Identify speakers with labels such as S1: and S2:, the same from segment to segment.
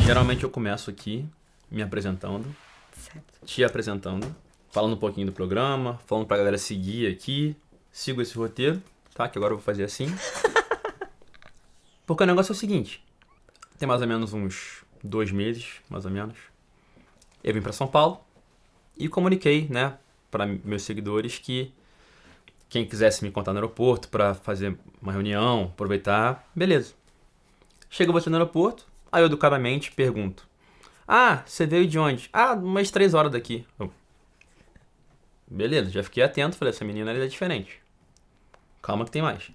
S1: Geralmente eu começo aqui me apresentando,
S2: Certo.
S1: te apresentando, falando um pouquinho do programa, falando pra galera seguir aqui. Sigo esse roteiro, tá? Que agora eu vou fazer assim. Porque o negócio é o seguinte. Tem mais ou menos uns 2 meses, mais ou menos. Eu vim pra São Paulo e comuniquei, né, pra meus seguidores que quem quisesse me encontrar no aeroporto pra fazer uma reunião, aproveitar, beleza. Chega você no aeroporto, aí eu educadamente pergunto: ah, você veio de onde? Ah, umas 3 horas daqui. Beleza, já fiquei atento, falei, essa menina é diferente. Calma que tem mais.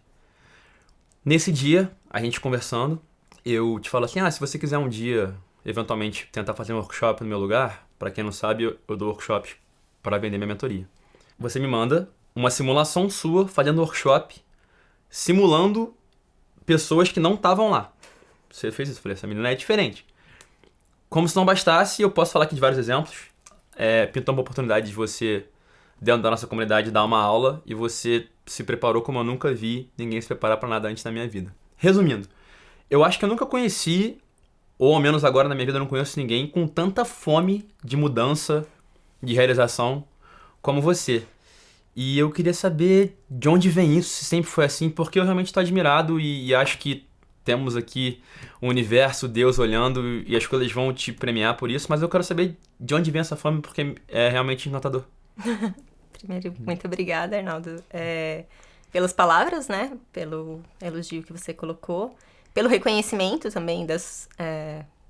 S1: Nesse dia, a gente conversando, eu te falo assim, se você quiser um dia, eventualmente, tentar fazer um workshop no meu lugar, pra quem não sabe, eu dou workshops para vender minha mentoria. Você me manda uma simulação sua fazendo workshop, simulando pessoas que não estavam lá. Você fez isso, eu falei, essa menina é diferente. Como se não bastasse, eu posso falar aqui de vários exemplos. Pintou uma oportunidade de você, dentro da nossa comunidade, dar uma aula e você se preparou como eu nunca vi ninguém se preparar pra nada antes na minha vida. Resumindo, eu acho que eu nunca conheci, ou ao menos agora na minha vida eu não conheço ninguém com tanta fome de mudança, de realização como você. E eu queria saber de onde vem isso, se sempre foi assim, porque eu realmente estou admirado e acho que temos aqui o universo, Deus olhando e as coisas vão te premiar por isso, mas eu quero saber de onde vem essa fome porque é realmente encantador.
S2: Primeiro, muito obrigada, Arnaldo, pelas palavras, né? Pelo elogio que você colocou, pelo reconhecimento também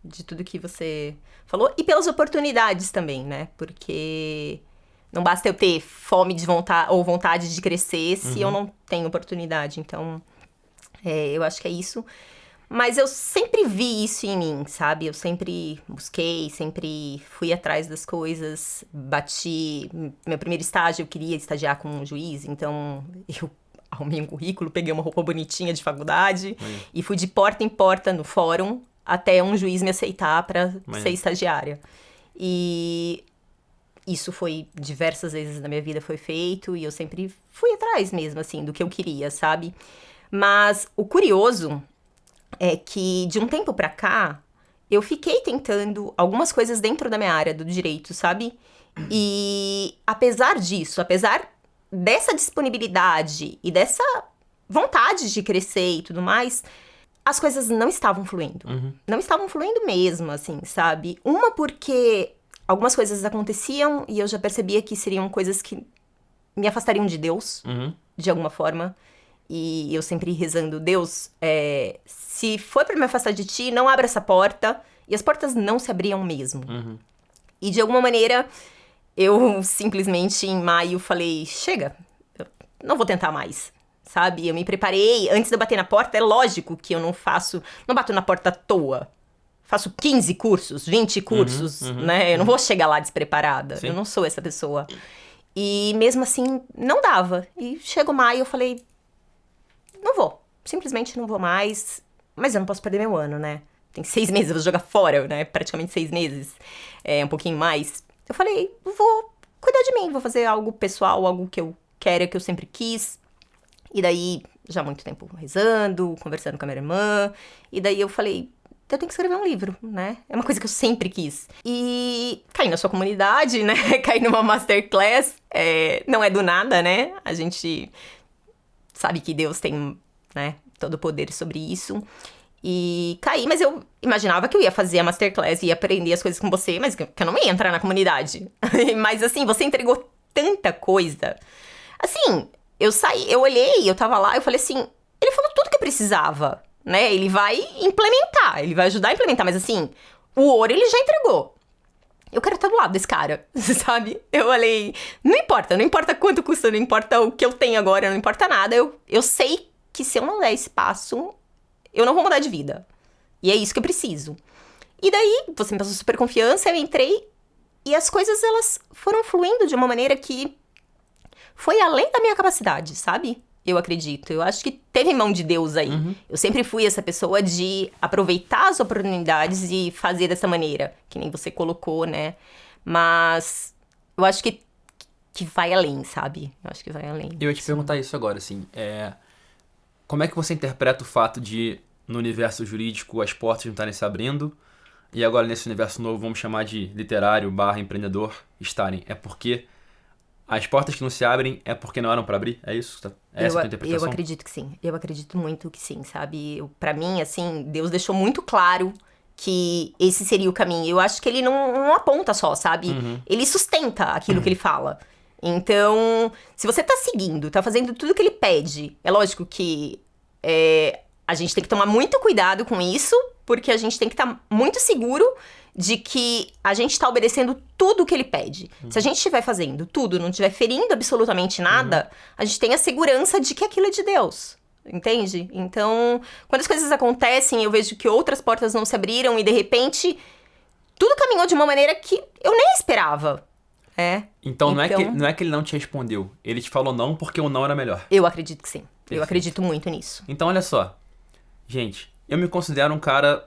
S2: de tudo que você falou e pelas oportunidades também, né? Porque não basta eu ter fome de vontade ou vontade de crescer se eu não tenho oportunidade. Então, eu acho que é isso. Mas eu sempre vi isso em mim, sabe? Eu sempre busquei, sempre fui atrás das coisas, bati. Meu primeiro estágio, eu queria estagiar com um juiz, então eu arrumei um currículo, peguei uma roupa bonitinha de faculdade e fui de porta em porta no fórum até um juiz me aceitar para ser estagiária. E isso foi diversas vezes na minha vida foi feito e eu sempre fui atrás mesmo, assim, do que eu queria, sabe? Mas o curioso é que, de um tempo pra cá, eu fiquei tentando algumas coisas dentro da minha área do direito, sabe? E apesar disso, apesar dessa disponibilidade e dessa vontade de crescer e tudo mais, as coisas não estavam fluindo. Não estavam fluindo mesmo, assim, sabe? Uma porque algumas coisas aconteciam e eu já percebia que seriam coisas que me afastariam de Deus, de alguma forma. E eu sempre rezando, Deus, se for pra me afastar de ti, não abra essa porta. E as portas não se abriam mesmo. E de alguma maneira, eu simplesmente em maio falei, chega, eu não vou tentar mais, sabe? Eu me preparei, antes de eu bater na porta, é lógico que eu não bato na porta à toa. Faço 15 cursos, 20 cursos, né? Eu não vou chegar lá despreparada, eu não sou essa pessoa. E mesmo assim, não dava. E chegou maio, eu falei, não vou, simplesmente não vou mais, mas eu não posso perder meu ano, né? Tem 6 meses, eu vou jogar fora, né? Praticamente 6 meses, um pouquinho mais. Eu falei, vou cuidar de mim, vou fazer algo pessoal, algo que eu quero, que eu sempre quis. E daí, já há muito tempo rezando, conversando com a minha irmã, e daí eu falei, eu tenho que escrever um livro, né? É uma coisa que eu sempre quis. E caí na sua comunidade, né? Caí numa masterclass, não é do nada, né? A gente sabe que Deus tem, né, todo o poder sobre isso. E caí, mas eu imaginava que eu ia fazer a masterclass e ia aprender as coisas com você, mas que eu não ia entrar na comunidade. Mas assim, você entregou tanta coisa. Assim, eu olhei, eu tava lá, eu falei assim, ele falou tudo que eu precisava, né? Ele vai implementar, ele vai ajudar a implementar, mas assim, o ouro ele já entregou. Eu quero estar do lado desse cara, sabe? Eu falei, não importa quanto custa, não importa o que eu tenho agora, não importa nada. Eu sei que se eu não der esse passo, eu não vou mudar de vida. E é isso que eu preciso. E daí, você me passou super confiança, eu entrei e as coisas, elas foram fluindo de uma maneira que foi além da minha capacidade, sabe? Eu acredito. Eu acho que teve mão de Deus aí. Eu sempre fui essa pessoa de aproveitar as oportunidades e fazer dessa maneira. Que nem você colocou, né? Mas eu acho que vai além, sabe? Eu acho que vai além.
S1: Eu ia te perguntar isso agora, assim. Como é que você interpreta o fato de, no universo jurídico, as portas não estarem se abrindo, e agora nesse universo novo, vamos chamar de literário / empreendedor, estarem? É porque as portas que não se abrem é porque não eram pra abrir? É isso? É essa a tua interpretação?
S2: Eu acredito que sim. Eu acredito muito que sim, sabe? Pra mim, assim, Deus deixou muito claro que esse seria o caminho. Eu acho que ele não aponta só, sabe? Ele sustenta aquilo que ele fala. Então, se você tá seguindo, tá fazendo tudo que ele pede, é lógico que a gente tem que tomar muito cuidado com isso, porque a gente tem que estar muito seguro de que a gente tá obedecendo tudo que ele pede. Se a gente estiver fazendo tudo, não estiver ferindo absolutamente nada, a gente tem a segurança de que aquilo é de Deus. Entende? Então, quando as coisas acontecem, eu vejo que outras portas não se abriram e, de repente, tudo caminhou de uma maneira que eu nem esperava.
S1: Então não é que ele não te respondeu. Ele te falou não porque o não era melhor.
S2: Eu acredito que sim.
S1: Perfeito.
S2: Eu acredito muito nisso.
S1: Então, olha só. Gente, eu me considero um cara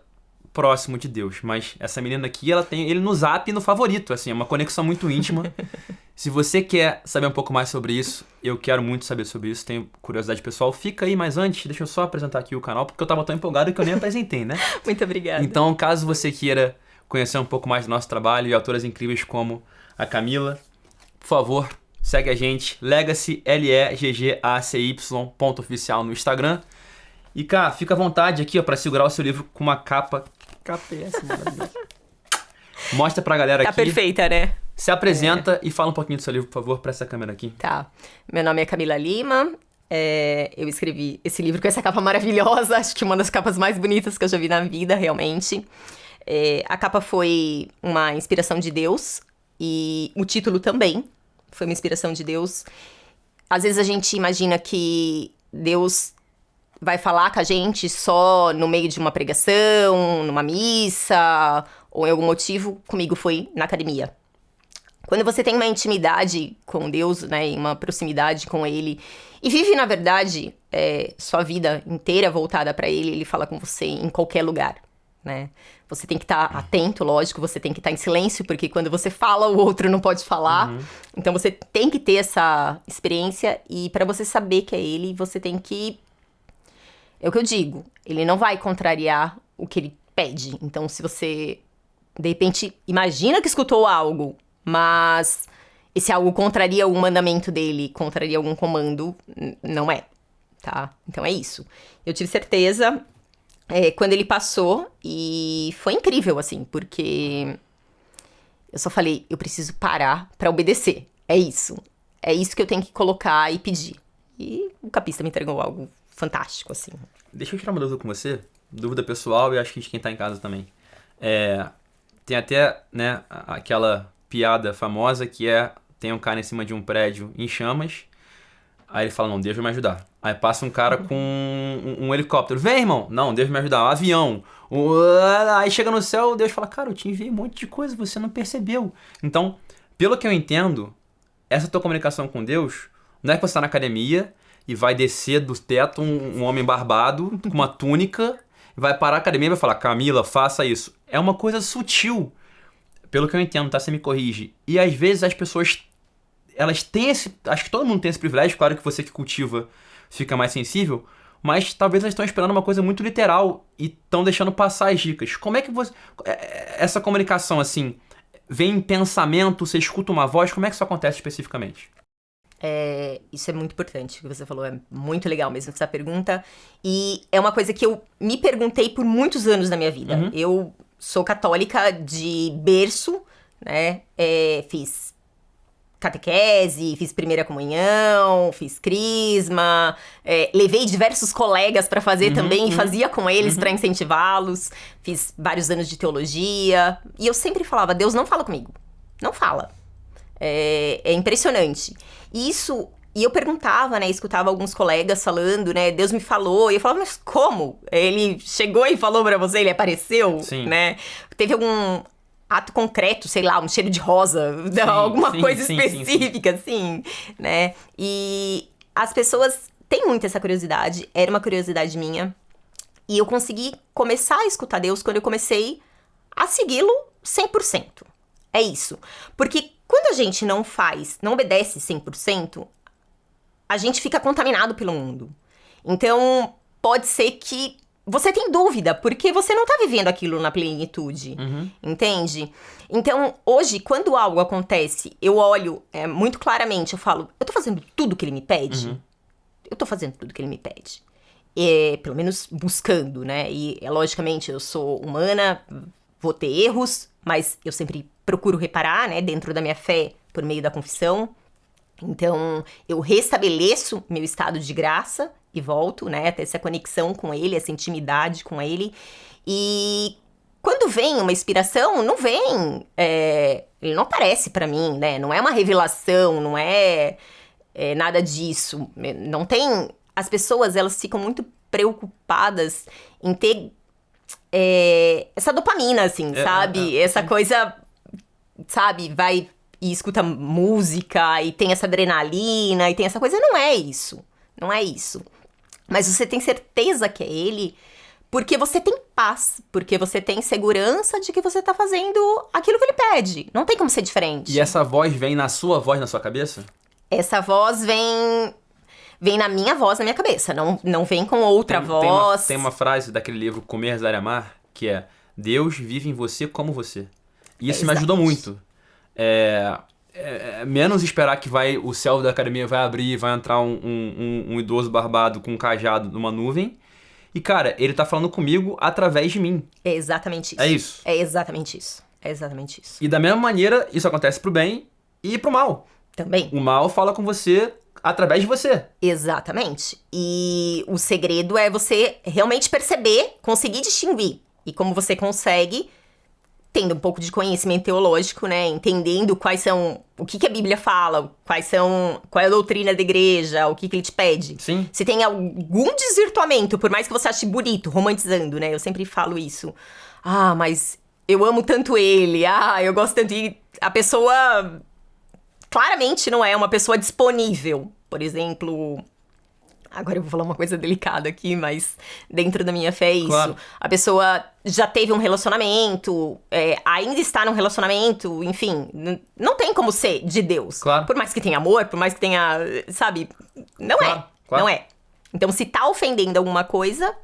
S1: próximo de Deus, mas essa menina aqui, ela tem ele no Zap no favorito, assim, é uma conexão muito íntima. Se você quer saber um pouco mais sobre isso, eu quero muito saber sobre isso, tenho curiosidade pessoal, fica aí, mas antes, deixa eu só apresentar aqui o canal, porque eu tava tão empolgado que eu nem apresentei, né?
S2: Muito obrigada.
S1: Então, caso você queira conhecer um pouco mais do nosso trabalho e autoras incríveis como a Camila, por favor, segue a gente, Legacy, LEGGACY.oficial no Instagram. E, cara, fica à vontade aqui, ó, pra segurar o seu livro com uma capa. KPS, maravilhosa. Mostra pra galera aqui.
S2: Tá perfeita, né?
S1: Se apresenta e fala um pouquinho do seu livro, por favor, pra essa câmera aqui.
S2: Tá. Meu nome é Camila Lima. Eu escrevi esse livro com essa capa maravilhosa. Acho que uma das capas mais bonitas que eu já vi na vida, realmente. A capa foi uma inspiração de Deus. E o título também foi uma inspiração de Deus. Às vezes a gente imagina que Deus vai falar com a gente só no meio de uma pregação, numa missa, ou em algum motivo. Comigo foi na academia. Quando você tem uma intimidade com Deus, né, e uma proximidade com Ele, e vive, na verdade, sua vida inteira voltada para Ele, Ele fala com você em qualquer lugar, né? Você tem que estar atento, lógico, você tem que estar em silêncio, porque quando você fala, o outro não pode falar. Então, você tem que ter essa experiência, e para você saber que é Ele, você tem que... É o que eu digo, Ele não vai contrariar o que Ele pede. Então, se você, de repente, imagina que escutou algo, mas esse algo contraria o mandamento dele, contraria algum comando, não é, tá? Então é isso. Eu tive certeza quando ele passou e foi incrível, assim, porque eu só falei, eu preciso parar pra obedecer. É isso. É isso que eu tenho que colocar e pedir. E o capista me entregou algo fantástico, assim.
S1: Deixa eu tirar uma dúvida com você, dúvida pessoal e acho que de quem tá em casa também. Tem até, né, aquela piada famosa que tem um cara em cima de um prédio em chamas, aí ele fala, não, Deus vai me ajudar. Aí passa um cara com um helicóptero, vem, irmão, não, Deus vai me ajudar, um avião, aí chega no céu, Deus fala, cara, eu te enviei um monte de coisa, você não percebeu. Então, pelo que eu entendo, essa tua comunicação com Deus, não é que você tá na academia e vai descer do teto um homem barbado com uma túnica, vai parar a academia e vai falar, Camila, faça isso. É uma coisa sutil. Pelo que eu entendo, tá? Você me corrige. E às vezes as pessoas, elas têm esse... Acho que todo mundo tem esse privilégio. Claro que você que cultiva fica mais sensível. Mas talvez elas estão esperando uma coisa muito literal e estão deixando passar as dicas. Como é que você... Essa comunicação, assim, vem em pensamento, você escuta uma voz, como é que isso acontece especificamente?
S2: Isso é muito importante, o que você falou, é muito legal mesmo essa pergunta. E é uma coisa que eu me perguntei por muitos anos na minha vida. Eu sou católica de berço, né? Fiz catequese, fiz primeira comunhão, fiz crisma, levei diversos colegas para fazer também e fazia com eles para incentivá-los. Fiz vários anos de teologia e eu sempre falava, Deus não fala comigo, não fala. É impressionante. E eu perguntava, né, escutava alguns colegas falando, né, Deus me falou, e eu falava, mas como? Ele chegou e falou pra você, ele apareceu,
S1: Sim.
S2: Né? Teve algum ato concreto, sei lá, um cheiro de rosa, alguma coisa específica, assim, né? E as pessoas têm muito essa curiosidade, era uma curiosidade minha, e eu consegui começar a escutar Deus quando eu comecei a segui-lo 100%. É isso. Porque quando a gente não obedece 100%, a gente fica contaminado pelo mundo. Então, pode ser que você tem dúvida, porque você não tá vivendo aquilo na plenitude, entende? Então, hoje, quando algo acontece, eu olho muito claramente, eu falo, eu tô fazendo tudo que ele me pede? Eu tô fazendo tudo que ele me pede. Pelo menos buscando, né? E, logicamente, eu sou humana, vou ter erros, mas eu sempre procuro reparar, né? Dentro da minha fé, por meio da confissão. Então, eu restabeleço meu estado de graça e volto, né? Até essa conexão com ele, essa intimidade com ele. E quando vem uma inspiração, não vem... ele não aparece pra mim, né? Não é uma revelação, não é nada disso. Não tem... As pessoas, elas ficam muito preocupadas em ter essa dopamina, assim, sabe? Essa coisa, sabe? Vai e escuta música e tem essa adrenalina e tem essa coisa. Não é isso. Não é isso. Mas você tem certeza que é ele porque você tem paz, porque você tem segurança de que você tá fazendo aquilo que ele pede. Não tem como ser diferente.
S1: E essa voz vem na sua voz, na sua cabeça?
S2: Essa voz vem na minha voz, na minha cabeça. Não vem com outra voz.
S1: Tem uma frase daquele livro Comer, Rezar e Amar, que é: Deus vive em você como você. E isso me ajudou muito. Menos esperar que o céu da academia vai abrir e vai entrar um idoso barbado com um cajado numa nuvem. E, cara, ele tá falando comigo através de mim.
S2: É exatamente isso.
S1: É isso.
S2: É exatamente isso. É exatamente isso.
S1: E da mesma maneira, isso acontece pro bem e pro mal.
S2: Também.
S1: O mal fala com você através de você.
S2: Exatamente. E o segredo é você realmente perceber, conseguir distinguir. E como você consegue, tendo um pouco de conhecimento teológico, né? Entendendo quais são... O que a Bíblia fala, qual é a doutrina da igreja, o que ele te pede.
S1: Sim.
S2: Se tem algum desvirtuamento, por mais que você ache bonito, romantizando, né? Eu sempre falo isso. Ah, mas eu amo tanto ele. Ah, eu gosto tanto... E a pessoa... Claramente não é uma pessoa disponível. Por exemplo... Agora eu vou falar uma coisa delicada aqui, mas dentro da minha fé é isso. Claro. A pessoa já teve um relacionamento, ainda está num relacionamento, enfim, não tem como ser de Deus.
S1: Claro.
S2: Por mais que tenha amor, por mais que tenha, sabe? Não
S1: claro.
S2: Não é. Então, se tá ofendendo alguma coisa,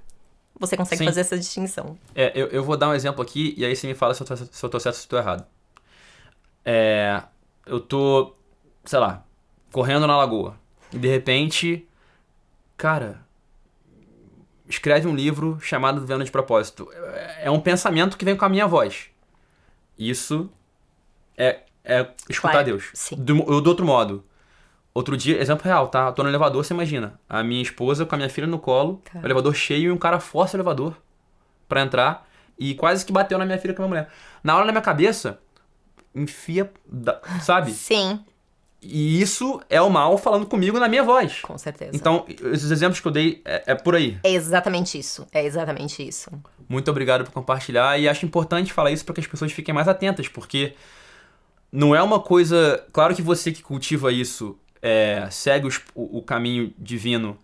S2: você consegue fazer essa distinção.
S1: Eu vou dar um exemplo aqui, e aí você me fala se eu tô certo ou se eu tô errado. Eu tô, sei lá, correndo na lagoa, e de repente... Cara, escreve um livro chamado Vivendo de Propósito. É um pensamento que vem com a minha voz. Isso é escutar Deus.
S2: Sim.
S1: Do outro modo. Outro dia, exemplo real, tá? Eu tô no elevador, você imagina. A minha esposa com a minha filha no colo, o elevador cheio e um cara força o elevador pra entrar e quase que bateu na minha filha com a minha mulher. Na hora, na minha cabeça, enfia, sabe?
S2: Sim.
S1: E isso é o mal falando comigo na minha voz.
S2: Com certeza.
S1: Então, esses exemplos que eu dei é por aí.
S2: É exatamente isso. É exatamente isso.
S1: Muito obrigado por compartilhar. E acho importante falar isso para que as pessoas fiquem mais atentas, porque não é uma coisa... Claro que você que cultiva isso, segue o caminho divino,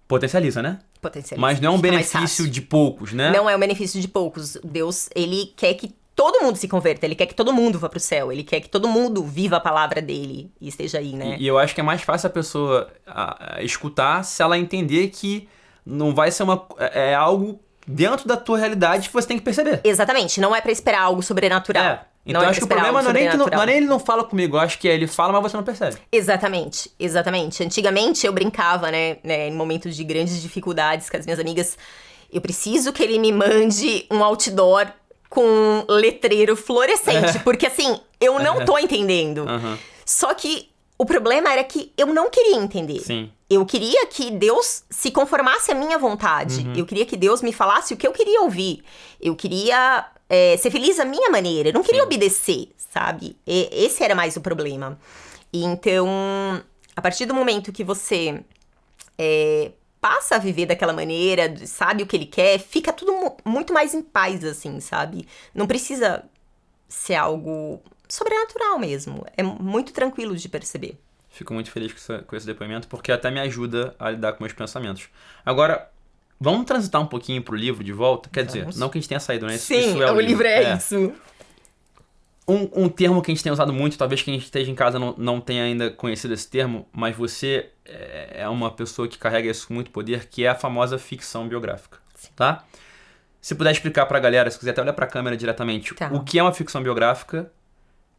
S1: potencializa, né?
S2: Potencializa.
S1: Mas não é um benefício de poucos, né?
S2: Não é um benefício de poucos. Deus, ele quer que todo mundo se converta, ele quer que todo mundo vá pro céu, ele quer que todo mundo viva a palavra dele e esteja aí, né?
S1: E eu acho que é mais fácil a pessoa escutar se ela entender que não vai ser algo dentro da tua realidade que você tem que perceber.
S2: Exatamente, não é pra esperar algo sobrenatural.
S1: Então eu acho que o problema não é nem ele não fala comigo, eu acho que ele fala, mas você não percebe.
S2: Exatamente, exatamente. Antigamente eu brincava, né, em momentos de grandes dificuldades com as minhas amigas, eu preciso que ele me mande um outdoor com letreiro fluorescente, porque assim, eu não tô entendendo. Só que o problema era que eu não queria entender.
S1: Sim.
S2: Eu queria que Deus se conformasse à minha vontade. Eu queria que Deus me falasse o que eu queria ouvir. Eu queria ser feliz à minha maneira. Eu não queria obedecer, sabe? Esse era mais o problema. E então, a partir do momento que você passa a viver daquela maneira, sabe o que ele quer, fica tudo muito mais em paz, assim, sabe? Não precisa ser algo sobrenatural mesmo. É muito tranquilo de perceber.
S1: Fico muito feliz com esse depoimento, porque até me ajuda a lidar com meus pensamentos. Agora, vamos transitar um pouquinho pro livro de volta? Quer dizer, não que a gente tenha saído, né?
S2: Sim,
S1: isso é
S2: o livro é isso.
S1: Um termo que a gente tem usado muito, talvez quem esteja em casa não tenha ainda conhecido esse termo, mas você é uma pessoa que carrega isso com muito poder, que é a famosa ficção biográfica. tá? Se puder explicar pra galera, se quiser até olhar pra câmera diretamente,
S2: Tá.
S1: o que é uma ficção biográfica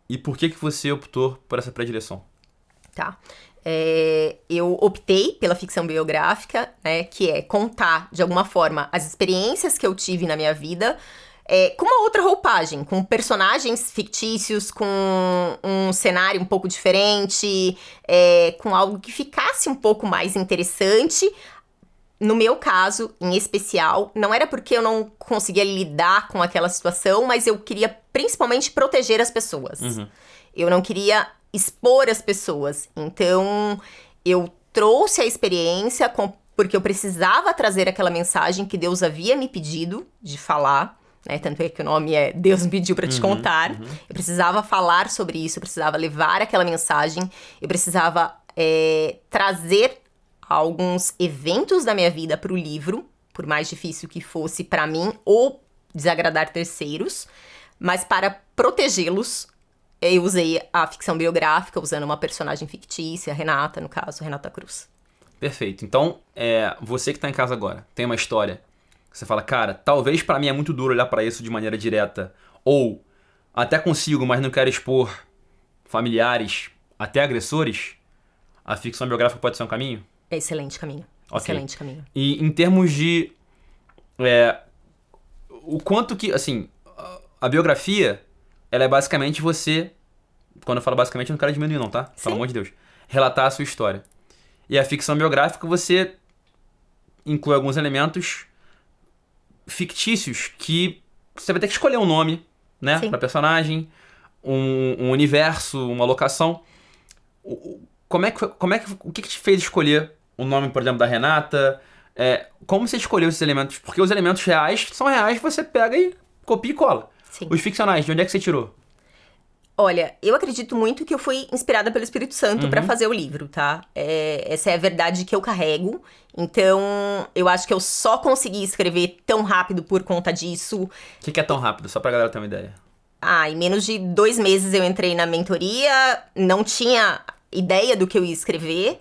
S1: e por que você optou por essa predileção?
S2: Tá. Eu optei pela ficção biográfica, né, que é contar, de alguma forma, as experiências que eu tive na minha vida, com uma outra roupagem, com personagens fictícios, com um cenário um pouco diferente, com algo que ficasse um pouco mais interessante. No meu caso, em especial, não era porque eu não conseguia lidar com aquela situação, mas eu queria principalmente proteger as pessoas. Eu não queria expor as pessoas. Então, eu trouxe a experiência porque eu precisava trazer aquela mensagem que Deus havia me pedido de falar, né? Tanto é que o nome é Deus me pediu para te contar. Eu precisava falar sobre isso, eu precisava levar aquela mensagem, eu precisava trazer alguns eventos da minha vida para o livro, por mais difícil que fosse para mim, ou desagradar terceiros, mas para protegê-los, eu usei a ficção biográfica, usando uma personagem fictícia, Renata, no caso, Renata Cruz.
S1: Perfeito. Então, você que tá em casa agora, tem uma história que você fala, cara, talvez pra mim é muito duro olhar pra isso de maneira direta, ou até consigo, mas não quero expor familiares, até agressores, a ficção biográfica pode ser um caminho?
S2: É excelente caminho.
S1: Ok.
S2: Excelente caminho.
S1: E em termos de o quanto que, assim, a biografia, ela é basicamente você, quando eu falo basicamente, eu não quero diminuir não, tá? Pelo amor de Deus. Relatar a sua história. E a ficção biográfica, você inclui alguns elementos fictícios que você vai ter que escolher um nome, né?
S2: Sim.
S1: Pra personagem, um universo, uma locação. O que te fez escolher o nome, por exemplo, da Renata? Como você escolheu esses elementos? Porque os elementos reais são reais, você pega e copia e cola.
S2: Sim.
S1: Os ficcionais, de onde é que você tirou?
S2: Olha, eu acredito muito que eu fui inspirada pelo Espírito Santo pra fazer o livro, tá? Essa é a verdade que eu carrego. Então, eu acho que eu só consegui escrever tão rápido por conta disso.
S1: O que é tão rápido? Só pra galera ter uma ideia.
S2: Em menos de 2 meses eu entrei na mentoria, não tinha ideia do que eu ia escrever.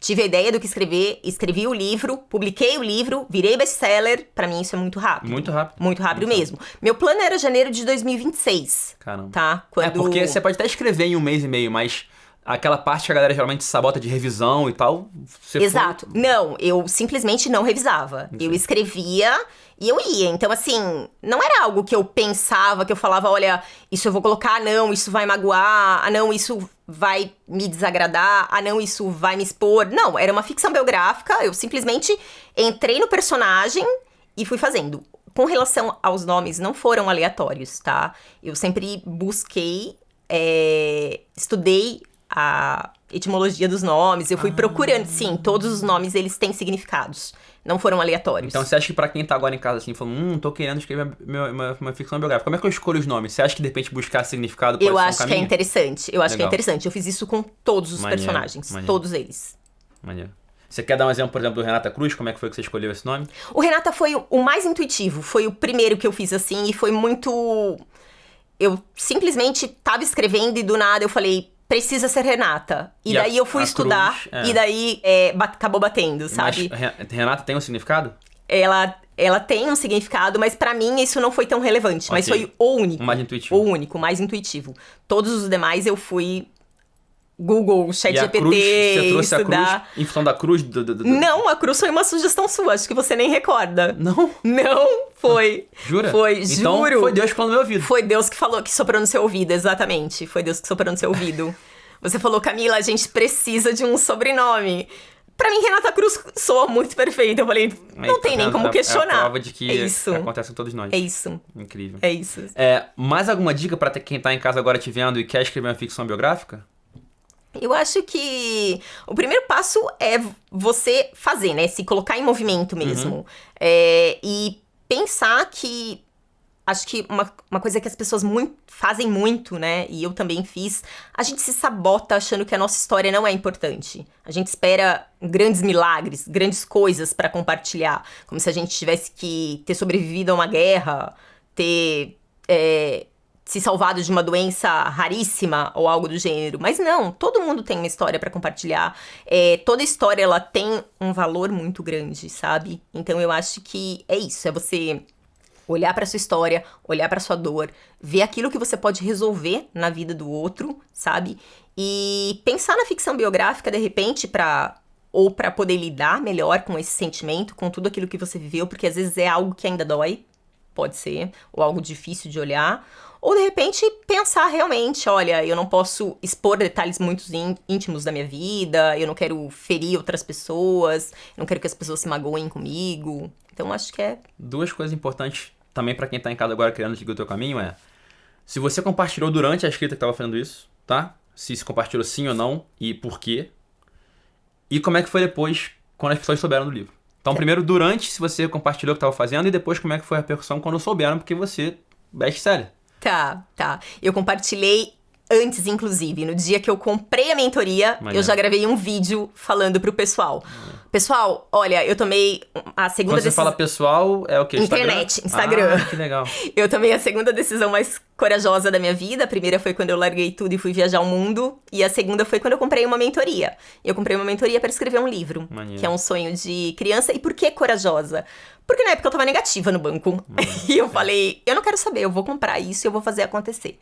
S2: Tive a ideia do que escrever, escrevi o livro, publiquei o livro, virei best-seller. Pra mim isso é muito rápido.
S1: Muito rápido.
S2: Muito rápido mesmo. Meu plano era janeiro de 2026.
S1: Caramba.
S2: Tá?
S1: Porque você pode até escrever em 1 mês e meio, mas aquela parte que a galera geralmente sabota de revisão e tal...
S2: Exato. Não, eu simplesmente não revisava. Eu escrevia e eu ia. Então, assim, não era algo que eu pensava, que eu falava, olha, isso eu vou colocar, não, isso vai magoar, não, isso vai me desagradar, não, isso vai me expor. Não, era uma ficção biográfica, eu simplesmente entrei no personagem e fui fazendo. Com relação aos nomes, não foram aleatórios, tá? Eu sempre busquei, estudei a etimologia dos nomes, eu fui procurando, sim, todos os nomes, eles têm significados, não foram aleatórios.
S1: Então você acha que pra quem tá agora em casa assim, falando, tô querendo escrever uma ficção biográfica, como é que eu escolho os nomes? Você acha que de repente buscar significado pode ser um caminho?
S2: Eu acho que é interessante, que é interessante, eu fiz isso com todos os personagens, todos eles.
S1: Maneiro. Você quer dar um exemplo, por exemplo, do Renata Cruz? Como é que foi que você escolheu esse nome?
S2: O Renata foi o mais intuitivo, foi o primeiro que eu fiz assim, e foi muito... Eu simplesmente tava escrevendo e do nada eu falei, precisa ser Renata. E daí eu fui estudar, e daí acabou batendo, sabe?
S1: Mas Renata tem um significado?
S2: Ela tem um significado, mas pra mim isso não foi tão relevante. Mas foi o único.
S1: O mais intuitivo.
S2: O único, o mais intuitivo. Todos os demais eu fui... Google, ChatGPT,
S1: você trouxe
S2: estudar.
S1: A cruz, em função da cruz?
S2: Não, a cruz foi uma sugestão sua, acho que você nem recorda.
S1: Não?
S2: Não, foi.
S1: Jura?
S2: Foi,
S1: então,
S2: juro.
S1: foi Deus que falou no meu ouvido.
S2: Foi Deus que falou, que soprou no seu ouvido, exatamente. Foi Deus que soprou no seu ouvido. Você falou, Camila, a gente precisa de um sobrenome. Pra mim, Renata Cruz soa muito perfeita. Eu falei, não tem nem como questionar.
S1: É a prova de que
S2: isso.
S1: Acontece com todos nós.
S2: É isso.
S1: Incrível.
S2: É isso.
S1: Mais alguma dica pra quem tá em casa agora te vendo e quer escrever uma ficção biográfica?
S2: Eu acho que o primeiro passo é você fazer, né? Se colocar em movimento mesmo. E pensar que... Acho que uma coisa que as pessoas fazem muito, né? E eu também fiz. A gente se sabota achando que a nossa história não é importante. A gente espera grandes milagres, grandes coisas pra compartilhar. Como se a gente tivesse que ter sobrevivido a uma guerra, ter se salvado de uma doença raríssima ou algo do gênero. Mas não, todo mundo tem uma história pra compartilhar. Toda história, ela tem um valor muito grande, sabe? Então eu acho que é isso, é você olhar pra sua história, olhar pra sua dor, ver aquilo que você pode resolver na vida do outro, sabe? E pensar na ficção biográfica, de repente, pra poder lidar melhor com esse sentimento, com tudo aquilo que você viveu, porque às vezes é algo que ainda dói, pode ser, ou algo difícil de olhar. Ou, de repente, pensar realmente, olha, eu não posso expor detalhes muito íntimos da minha vida, eu não quero ferir outras pessoas, eu não quero que as pessoas se magoem comigo. Então, acho que é...
S1: 2 coisas importantes também pra quem tá em casa agora querendo seguir o teu caminho é... Se você compartilhou durante a escrita que tava fazendo isso, tá? Se compartilhou sim ou não e por quê. E como é que foi depois, quando as pessoas souberam do livro. Então, primeiro, durante, se você compartilhou o que tava fazendo, e depois como é que foi a repercussão quando souberam, porque você... best-seller.
S2: Tá. Eu compartilhei antes, inclusive. No dia que eu comprei a mentoria, eu já gravei um vídeo falando pro pessoal. Pessoal, olha, eu tomei a segunda
S1: Quando você fala pessoal, é o quê?
S2: Internet, Instagram.
S1: Ah, que legal.
S2: Eu tomei a segunda decisão mais corajosa da minha vida. A primeira foi quando eu larguei tudo e fui viajar o mundo. E a segunda foi quando eu comprei uma mentoria. Eu comprei uma mentoria para escrever um livro.
S1: Maneiro.
S2: Que é um sonho de criança. E por que corajosa? Porque na época eu tava negativa no banco. E eu falei, eu não quero saber, eu vou comprar isso e eu vou fazer acontecer.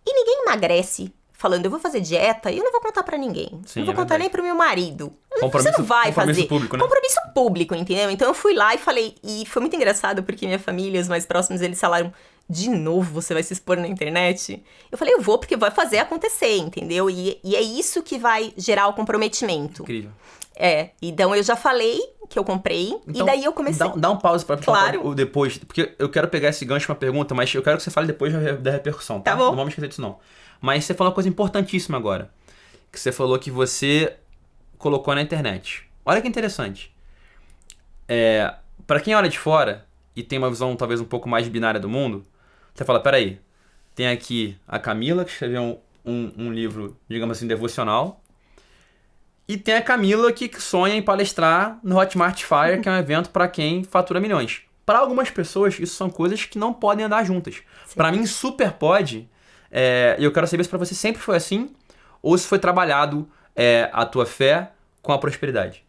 S2: E ninguém emagrece falando, eu vou fazer dieta e eu não vou contar pra ninguém.
S1: Sim,
S2: não vou
S1: é
S2: contar
S1: verdade.
S2: nem pro meu marido.
S1: Compromisso-
S2: Você não vai
S1: compromisso
S2: fazer.
S1: público, né?
S2: Compromisso público, entendeu? Então eu fui lá e falei, e foi muito engraçado porque minha família, os mais próximos, eles falaram, de novo você vai se expor na internet? Eu falei, eu vou porque vai fazer acontecer, entendeu? E é isso que vai gerar o comprometimento.
S1: Incrível.
S2: Então eu já falei que eu comprei
S1: Então,
S2: e daí eu comecei.
S1: Dá um pause pra
S2: Claro.
S1: falar o depois, porque eu quero pegar esse gancho pra pergunta, mas eu quero que você fale depois da repercussão, tá?
S2: Tá bom.
S1: Não vamos esquecer disso, não. Mas você falou uma coisa importantíssima agora, que você falou que você colocou na internet. Olha que interessante. Pra quem olha de fora e tem uma visão talvez um pouco mais binária do mundo, você fala, peraí, tem aqui a Camila, que escreveu um livro, digamos assim, devocional, e tem a Camila que sonha em palestrar no Hotmart Fire, que é um evento para quem fatura milhões. Para algumas pessoas, isso são coisas que não podem andar juntas. Para mim, super pode. E eu quero saber se para você sempre foi assim, ou se foi trabalhado a tua fé com a prosperidade.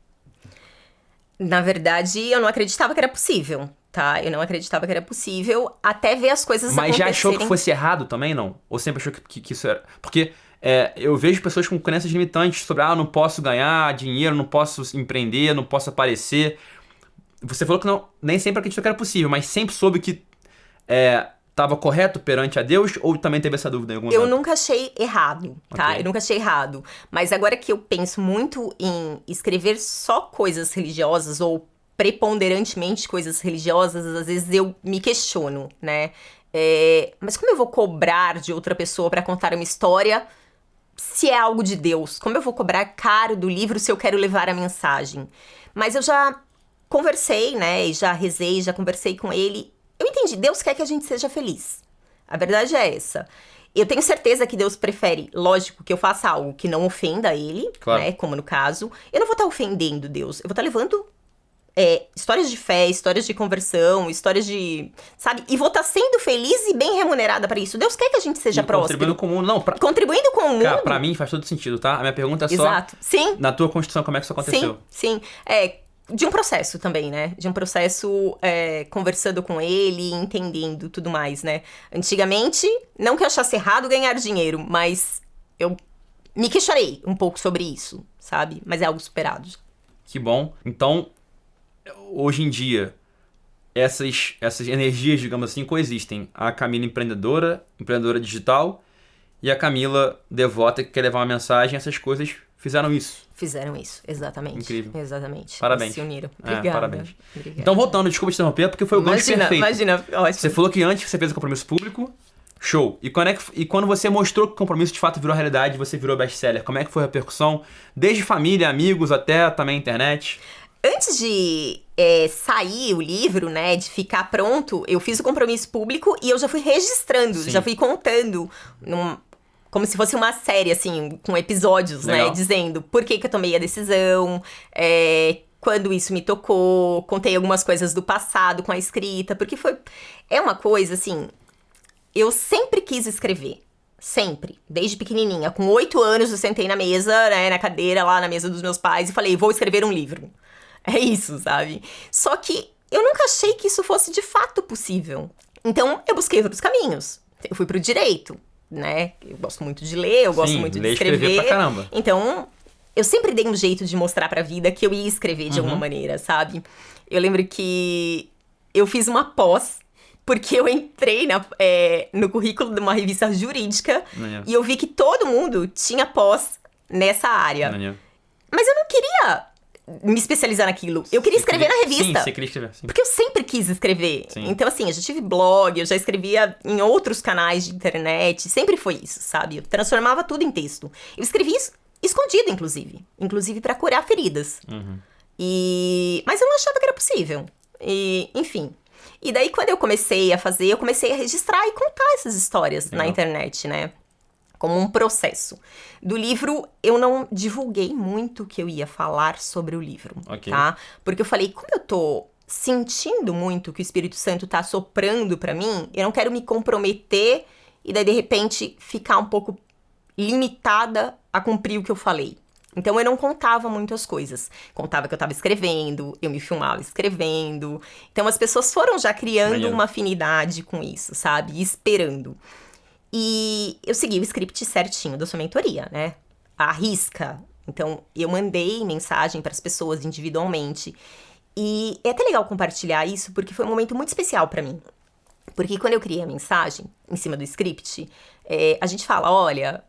S2: Na verdade, eu não acreditava que era possível, tá? Eu não acreditava que era possível até ver as coisas
S1: Mas
S2: acontecerem.
S1: já achou que fosse errado também, não? Ou sempre achou que isso era... Porque eu vejo pessoas com crenças limitantes sobre, não posso ganhar dinheiro, não posso empreender, não posso aparecer. Você falou que nem sempre acreditou que era possível, mas sempre soube que estava correto perante a Deus, ou também teve essa dúvida em algum momento?
S2: Eu nunca achei errado, tá?
S1: Ok.
S2: Eu nunca achei errado. Mas agora que eu penso muito em escrever só coisas religiosas, ou preponderantemente coisas religiosas, às vezes eu me questiono, né? Mas como eu vou cobrar de outra pessoa pra contar uma história se é algo de Deus? Como eu vou cobrar caro do livro se eu quero levar a mensagem? Mas eu já conversei, né? E já rezei, já conversei com ele. Eu entendi, Deus quer que a gente seja feliz. A verdade é essa. Eu tenho certeza que Deus prefere, lógico, que eu faça algo que não ofenda ele,
S1: Claro.
S2: né? Como no caso. Eu não vou estar ofendendo Deus. Eu vou estar levando histórias de fé, histórias de conversão, histórias de... Sabe? E vou estar sendo feliz e bem remunerada pra isso. Deus quer que a gente seja próspero.
S1: Contribuindo com o mundo. Não,
S2: Contribuindo com o mundo.
S1: Cara, pra mim faz todo sentido, tá? A minha pergunta é só...
S2: Exato. Sim.
S1: Na tua construção, como é que isso aconteceu?
S2: Sim. De um processo também, né? De um processo conversando com ele, entendendo tudo mais, né? Antigamente, não que eu achasse errado ganhar dinheiro, mas eu me questionei um pouco sobre isso, sabe? Mas é algo superado.
S1: Que bom. Então, hoje em dia, essas energias, digamos assim, coexistem. A Camila empreendedora digital, e a Camila devota que quer levar uma mensagem. Essas coisas fizeram isso.
S2: Fizeram isso, exatamente.
S1: Incrível.
S2: Exatamente.
S1: Parabéns.
S2: Eles se uniram. Obrigada.
S1: Parabéns.
S2: Obrigada.
S1: Então, voltando, desculpa te interromper, porque foi o gancho perfeito.
S2: Imagina, ótimo.
S1: Você falou que antes você fez o compromisso público, show. E quando você mostrou que o compromisso de fato virou realidade, você virou best-seller, como é que foi a repercussão? Desde família, amigos, até também internet?
S2: Antes de sair o livro, né, de ficar pronto, eu fiz o compromisso público e eu já fui registrando,
S1: Sim.
S2: já fui contando, como se fosse uma série, assim, com episódios,
S1: Legal.
S2: né, dizendo por que eu tomei a decisão, quando isso me tocou, contei algumas coisas do passado com a escrita, porque é uma coisa, assim, eu sempre quis escrever. Sempre. Desde pequenininha. Com 8 anos eu sentei na mesa, né, na cadeira lá na mesa dos meus pais e falei, vou escrever um livro. É isso, sabe? Só que eu nunca achei que isso fosse de fato possível. Então eu busquei outros caminhos. Eu fui pro direito, né? Eu gosto muito de ler, eu gosto muito de escrever.
S1: Pra caramba.
S2: Então, eu sempre dei um jeito de mostrar pra vida que eu ia escrever de alguma maneira, sabe? Eu lembro que eu fiz uma pós, porque eu entrei no currículo de uma revista jurídica e eu vi que todo mundo tinha pós nessa área. Mas eu não queria me especializar naquilo. Eu queria escrever na revista.
S1: Sim, você queria escrever, sim.
S2: Porque eu sempre quis escrever.
S1: Sim.
S2: Então, assim, eu já tive blog, eu já escrevia em outros canais de internet. Sempre foi isso, sabe? Eu transformava tudo em texto. Eu escrevi isso escondido, inclusive. Inclusive pra curar feridas. Mas eu não achava que era possível. Enfim. E daí, quando eu comecei a fazer, eu comecei a registrar e contar essas histórias na internet, né? Como um processo. Do livro, eu não divulguei muito o que eu ia falar sobre o livro, tá? Porque eu falei, como eu tô sentindo muito que o Espírito Santo tá soprando pra mim, eu não quero me comprometer e daí, de repente, ficar um pouco limitada a cumprir o que eu falei. Então, eu não contava muitas coisas. Contava que eu tava escrevendo, eu me filmava escrevendo. Então, as pessoas foram já criando uma afinidade com isso, sabe? E esperando. E eu segui o script certinho da sua mentoria, né? À risca. Então, eu mandei mensagem para as pessoas individualmente. E é até legal compartilhar isso, porque foi um momento muito especial para mim. Porque quando eu criei a mensagem em cima do script, a gente fala, olha,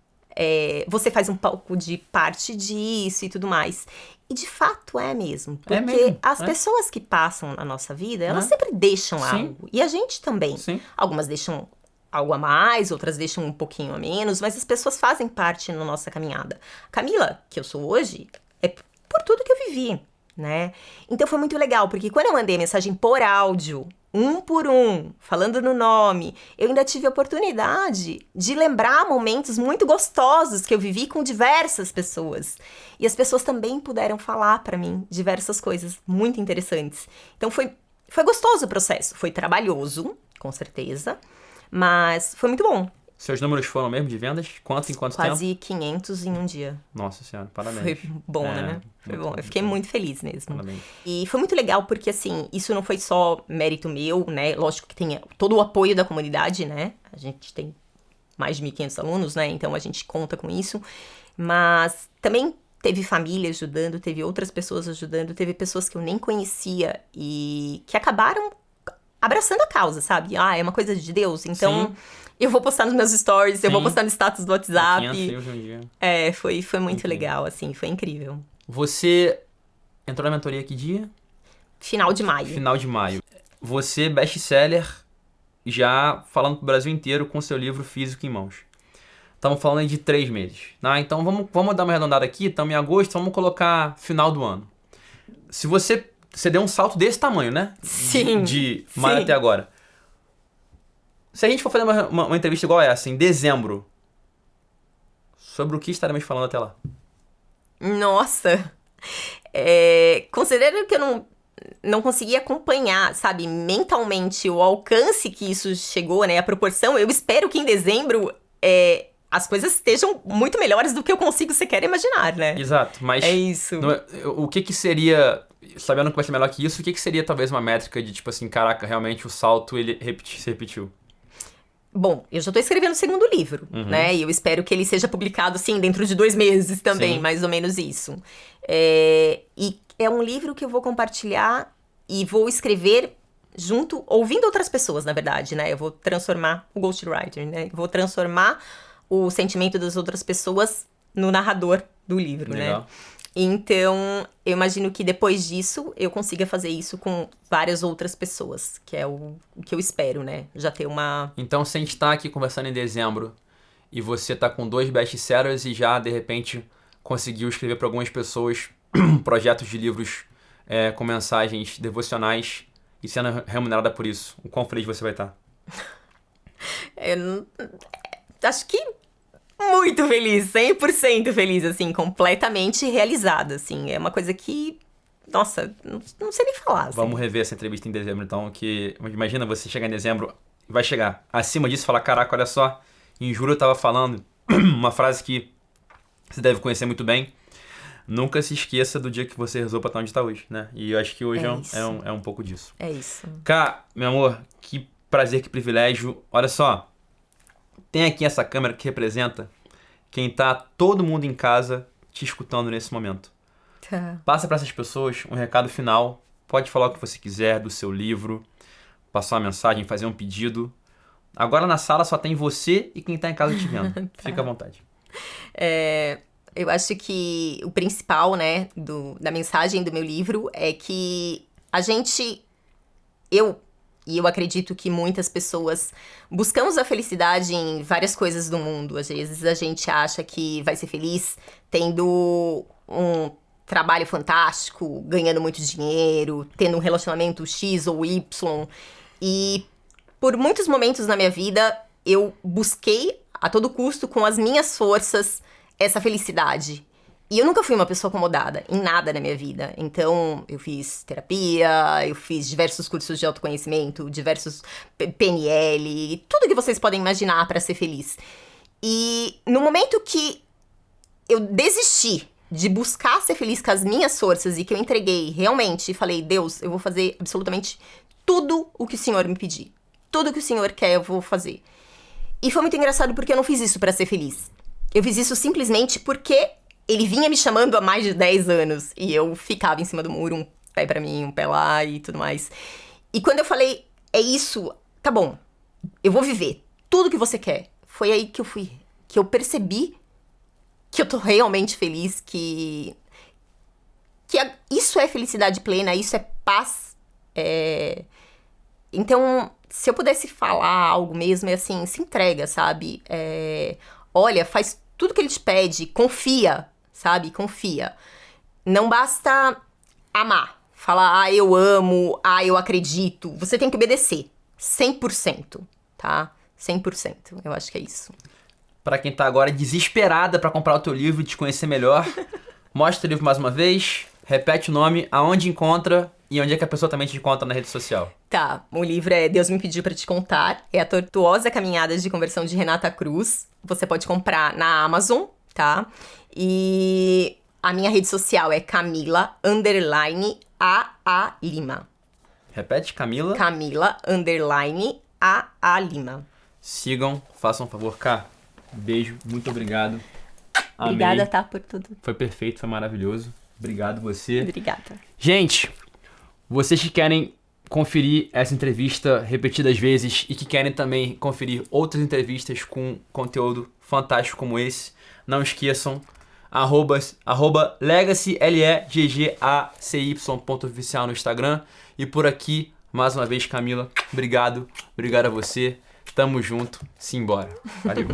S2: você faz um pouco de parte disso e tudo mais. E de fato é mesmo. Porque as pessoas que passam na nossa vida, elas sempre deixam algo. E a gente também.
S1: Sim.
S2: Algumas deixam algo a mais, outras deixam um pouquinho a menos, mas as pessoas fazem parte na nossa caminhada. Camila, que eu sou hoje, é por tudo que eu vivi, né? Então foi muito legal, porque quando eu mandei a mensagem por áudio, um por um, falando no nome, eu ainda tive a oportunidade de lembrar momentos muito gostosos que eu vivi com diversas pessoas. E as pessoas também puderam falar pra mim diversas coisas muito interessantes. Então foi gostoso o processo, foi trabalhoso, com certeza, mas foi muito bom.
S1: Seus números foram mesmo de vendas? Quanto em quanto tempo?
S2: Quase 500 em um dia.
S1: Nossa senhora, parabéns.
S2: Foi bom, né? Foi bom. Eu fiquei muito feliz mesmo.
S1: Parabéns.
S2: E foi muito legal porque, assim, isso não foi só mérito meu, né? Lógico que tem todo o apoio da comunidade, né? A gente tem mais de 1.500 alunos, né? Então a gente conta com isso. Mas também teve família ajudando, teve outras pessoas ajudando, teve pessoas que eu nem conhecia e que acabaram abraçando a causa, sabe? É uma coisa de Deus, então
S1: Sim.
S2: eu vou postar nos meus stories, eu vou postar no status do WhatsApp.
S1: 500 um dia.
S2: Foi muito legal, assim, foi incrível.
S1: Você entrou na mentoria que dia?
S2: Final de maio.
S1: Final de maio. Você, best-seller, já falando pro Brasil inteiro com seu livro físico em mãos. Estamos falando aí de 3 meses. Então vamos dar uma arredondada aqui, estamos em agosto, vamos colocar final do ano. Se você deu um salto desse tamanho, né?
S2: Sim.
S1: De maio até agora. Se a gente for fazer uma entrevista igual essa, em dezembro, sobre o que estaremos falando até lá?
S2: Nossa! Considerando que eu não consegui acompanhar, sabe, mentalmente o alcance que isso chegou, né? A proporção, eu espero que em dezembro as coisas estejam muito melhores do que eu consigo sequer imaginar, né?
S1: Exato, mas...
S2: É isso.
S1: O que seria... Sabendo que vai ser melhor que isso, o que seria talvez uma métrica de, tipo assim, caraca, realmente o salto ele se repetiu?
S2: Bom, eu já tô escrevendo o segundo livro, né? E eu espero que ele seja publicado, assim, dentro de 2 meses também,
S1: Sim.
S2: mais ou menos isso. E é um livro que eu vou compartilhar e vou escrever junto, ouvindo outras pessoas, na verdade, né? Eu vou transformar o ghostwriter, né? Eu vou transformar o sentimento das outras pessoas no narrador do livro,
S1: Legal.
S2: né? Então, eu imagino que depois disso, eu consiga fazer isso com várias outras pessoas, que é o que eu espero, né? Já ter uma...
S1: Então, se a gente tá aqui conversando em dezembro e você tá com 2 best-sellers e já, de repente, conseguiu escrever para algumas pessoas projetos de livros com mensagens devocionais e sendo remunerada por isso, o quão feliz você vai estar?
S2: Acho que muito feliz, 100% feliz, assim, completamente realizada, assim. É uma coisa que, nossa, não sei nem falar. Assim.
S1: Vamos rever essa entrevista em dezembro, então, que imagina você chegar em dezembro, vai chegar. Acima disso, fala, caraca, olha só, em julho eu tava falando uma frase que você deve conhecer muito bem. Nunca se esqueça do dia que você rezou pra estar onde tá hoje, né? E eu acho que hoje é um pouco disso.
S2: É isso.
S1: Cá, meu amor, que prazer, que privilégio. Olha só, tem aqui essa câmera que representa quem tá todo mundo em casa te escutando nesse momento.
S2: Tá.
S1: Passa pra essas pessoas um recado final. Pode falar o que você quiser do seu livro, passar uma mensagem, fazer um pedido. Agora na sala só tem você e quem tá em casa te vendo.
S2: Tá.
S1: Fica à vontade.
S2: Eu acho que o principal, né, da mensagem do meu livro é que eu acredito que muitas pessoas buscamos a felicidade em várias coisas do mundo. Às vezes a gente acha que vai ser feliz tendo um trabalho fantástico, ganhando muito dinheiro, tendo um relacionamento X ou Y. E por muitos momentos na minha vida, eu busquei a todo custo, com as minhas forças, essa felicidade. E eu nunca fui uma pessoa acomodada em nada na minha vida. Então, eu fiz terapia, eu fiz diversos cursos de autoconhecimento, diversos PNL, tudo que vocês podem imaginar para ser feliz. E no momento que eu desisti de buscar ser feliz com as minhas forças e que eu entreguei realmente e falei, Deus, eu vou fazer absolutamente tudo o que o Senhor me pedir. Tudo que o Senhor quer, eu vou fazer. E foi muito engraçado porque eu não fiz isso pra ser feliz. Eu fiz isso simplesmente porque ele vinha me chamando há mais de 10 anos. E eu ficava em cima do muro, um pé pra mim, um pé lá e tudo mais. E quando eu falei, é isso, tá bom, eu vou viver tudo que você quer. Foi aí que eu percebi que eu tô realmente feliz, que isso é felicidade plena, isso é paz. Então, se eu pudesse falar algo mesmo, é assim, se entrega, sabe? Olha, faz tudo que ele te pede, confia, sabe? Confia. Não basta amar, falar, eu amo, eu acredito. Você tem que obedecer, 100%, tá? 100%, eu acho que é isso.
S1: Pra quem tá agora desesperada pra comprar o teu livro e te conhecer melhor, mostra o livro mais uma vez, repete o nome, aonde encontra e onde é que a pessoa também te encontra na rede social.
S2: Tá, o livro é Deus Me Pediu Pra Te Contar, é a tortuosa caminhada de conversão de Renata Cruz. Você pode comprar na Amazon, tá? E a minha rede social é Camila_AA Lima.
S1: Repete, Camila.
S2: Camila_AA Lima.
S1: Sigam, façam um favor, Cá. Beijo, muito obrigado.
S2: Obrigada,
S1: Amei.
S2: tá, por tudo.
S1: Foi perfeito, foi maravilhoso. Obrigado você.
S2: Obrigada.
S1: Gente, vocês que querem conferir essa entrevista repetidas vezes e que querem também conferir outras entrevistas com conteúdo fantástico como esse, não esqueçam, @legacy, LEGGACY.oficial no Instagram. E por aqui, mais uma vez, Camila, obrigado a você. Tamo junto, simbora. Valeu.